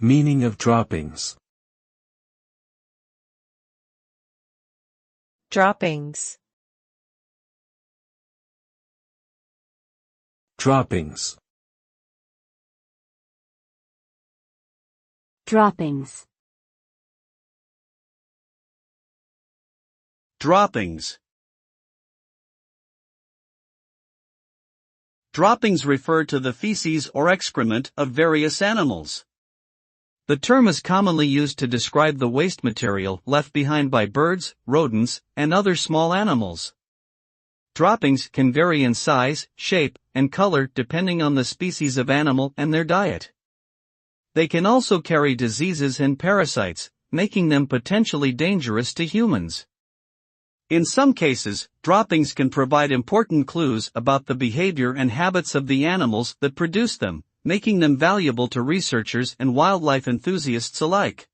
Meaning of droppings. Droppings. Droppings. Droppings. Droppings. Droppings refer to the feces or excrement of various animals. The term is commonly used to describe the waste material left behind by birds, rodents, and other small animals. Droppings can vary in size, shape, and color depending on the species of animal and their diet. They can also carry diseases and parasites, making them potentially dangerous to humans. In some cases, droppings can provide important clues about the behavior and habits of the animals that produce them, making them valuable to researchers and wildlife enthusiasts alike.